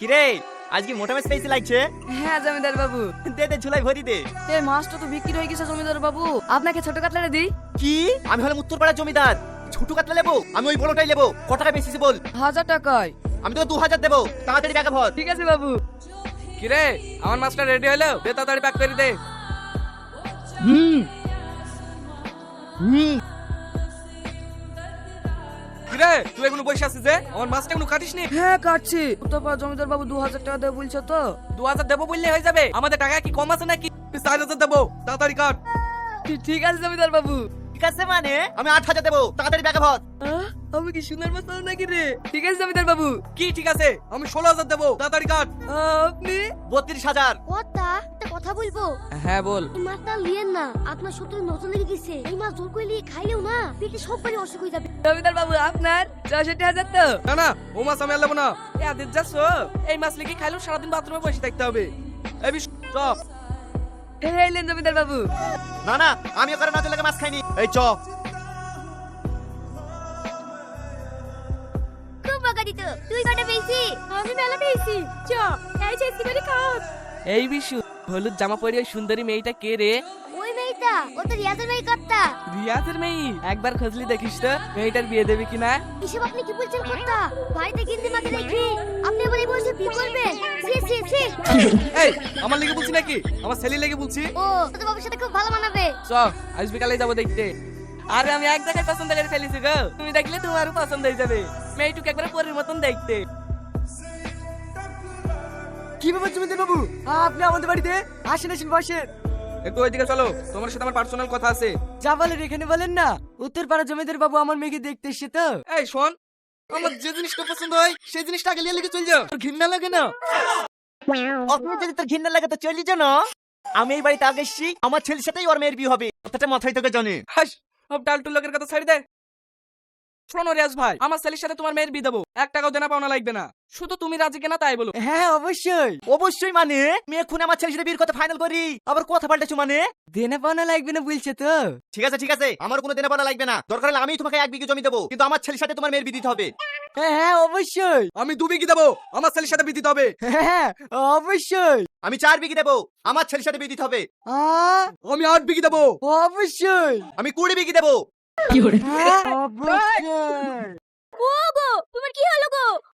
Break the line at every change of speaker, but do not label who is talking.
কিরে আজ কি মোটা মাছ পেয়েছি লাগছে?
হ্যাঁ জমিদার বাবু।
দে দে ঝুলাই ভরি দে।
এই মাছটা তো বিক্রি হয়ে গেছে জমিদার বাবু, আপনাকে ছোট কাতলাটা দিই।
কি? আমি হলাম উত্তরপাড়ার জমিদার, ছোট কাতলা নেবো? আমি ওই বড়টাই নেবো। ক টাকা বেশি বল।
1000 টাকায়।
আমি তোকে 2000 দেবো, তাড়াতাড়ি ব্যাগে ভর।
ঠিক আছে বাবু।
কিরে আমার মাছটা রেডি হলো, দে তাড়াতাড়ি প্যাক করে দে।
হুম হুম
কিরে তুই এখনো বসে আছিস যে? আমার মাছটা এখনো কাটিসনি?
হ্যাঁ কাটছি। উত্তরপাড়া জমিদার বাবু 2000 টাকা দেবে বলছো তো।
2000 দেবো বললে হয়ে যাবে? আমাদের টাকা কি কম আছে নাকি? 4000 দেবো, তাড়াতাড়ি কাট।
ঠিক আছে জমিদার বাবু।
ঠিক আছে মানে আমি 8000 দেবো, তাড়াতাড়ি ব্যাগে ভর।
আমি কি সোনার মাছ পাবো নাকি রে? ঠিক আছে জমিদার বাবু।
কি ঠিক আছে? আমি 16000 দেবো, তাড়াতাড়ি কাট।
আপনি
32000।
কথা একটা কথা বলবো।
হ্যাঁ বল।
এই মাছটা লিয়েন না, আপনার শত্রু নজর লেগে গেছে। এই মাছ জোর করে লিয়ে খাইলেও না পেটে সব বাড়ি অসুখ হয়ে যাবে।
জমিদার বাবু আপনার 64,000 তো।
না না, ও মাছ আমি আর নেবো না। এ আদিত যাচ্ছ, এই মাছ লিখে খাইলেও সারাদিন বাথরুমে বসে থাকতে হবে। এই বিশ চপ।
এই লেন জমিদার বাবু।
না না, আমি ওখানে নজর লেগে মাছ খাইনি। এই চ।
খুব বকা দিত। তুই কটা পেয়েছি? আমি মেলা পেয়েছি। চ এই চেষ্টা করে খাও।
এই বিশু, হলুদ জামা পরে ওই সুন্দরী মেয়েটা কে রে?
ওই মেয়েটা ও তো রিয়াজের মেয়ে কর্তা।
রিয়াজের মেয়ে? একবার খোঁজলি দেখিস তো মেয়েটার বিয়ে দেবে কিনা।
এসব আপনি কি বলছেন কর্তা? বাড়িতে গিন্দি মাকে রেখে আপনি এবার এই বয়সে বিয়ে করবেন? সি সি সি।
এই আমার লেগে বলছি নাকি? আমার ছেলে লেগে বলছি।
ও তোর বাবার সাথে খুব ভালো মানাবে।
চ আজ বিকালে যাবো দেখতে। আরে আমি এক দেখায় পছন্দ করে ফেলেছি গো, তুমি দেখলে তোমারও পছন্দ হয়ে যাবে। মেয়েটুকে একবার পরের মতন দেখতে।
কি ব্যাপার জমিদার বাবু, আপনি আমাদের বাড়িতে আসেন আসেন বসেন।
একটু ওইদিকে চলো, তোমার সাথে আমার পার্সোনাল কথা আছে।
যা বলেন এখানে বলেন না। উত্তরপাড়া জমিদার বাবু আমার মেয়েকে দেখতে এসেছে তো।
এই শোন, আমার যে জিনিসটা পছন্দ হয় সেই জিনিসটা আগে লিয়ে লিখে চল যাও। তোর ঘৃণা লাগে না?
আপনি যদি তোর ঘৃণা লাগে তো চলি জানো। আমি এই বাড়িতে আগে এসেছি, আমার ছেলের সাথেই ওর মেয়ের বিয়ে হবে। কথাটা মাথায় তোকে জানে।
হাস, সব টালটুল লোকের কথা ছাড়ি দে। শোনো রিয়াজ ভাই, আমার ছেলের সাথে তোমার মেয়ের বিয়ে দেবো, 1 টাকাও দেনা পাওনা লাগবে না। শুধু তুমি রাজি কিনা তাই বলো।
হ্যাঁ অবশ্যই।
অবশ্যই মানে মেয়ে খুনে আমার ছেলের সাথে বিয়ের কথা ফাইনাল করি। আবার কথা পাল্টেছো মানে?
দেনা পাওনা লাগবে না বলছে তো।
ঠিক আছে ঠিক আছে, আমার কোনো দেনা পাওনা লাগবে না। দরকার হলে আমি তোমাকে 1 বিঘে জমি দেবো, কিন্তু আমার ছেলের সাথে তোমার মেয়ের বিয়ে দিতে হবে।
হ্যাঁ হ্যাঁ অবশ্যই।
আমি 2 বিঘি দেবো, আমার ছেলের সাথে বিয়ে দিতে হবে।
হ্যাঁ অবশ্যই।
আমি 4 বিঘে দেবো, আমার ছেলের সাথে বিয়ে দিতে হবে।
আমি 8 বিঘি দেবো।
অবশ্যই।
আমি 20 বিঘে দেবো।
অবশ্যই।
ও গো তোমার কি হলো গো?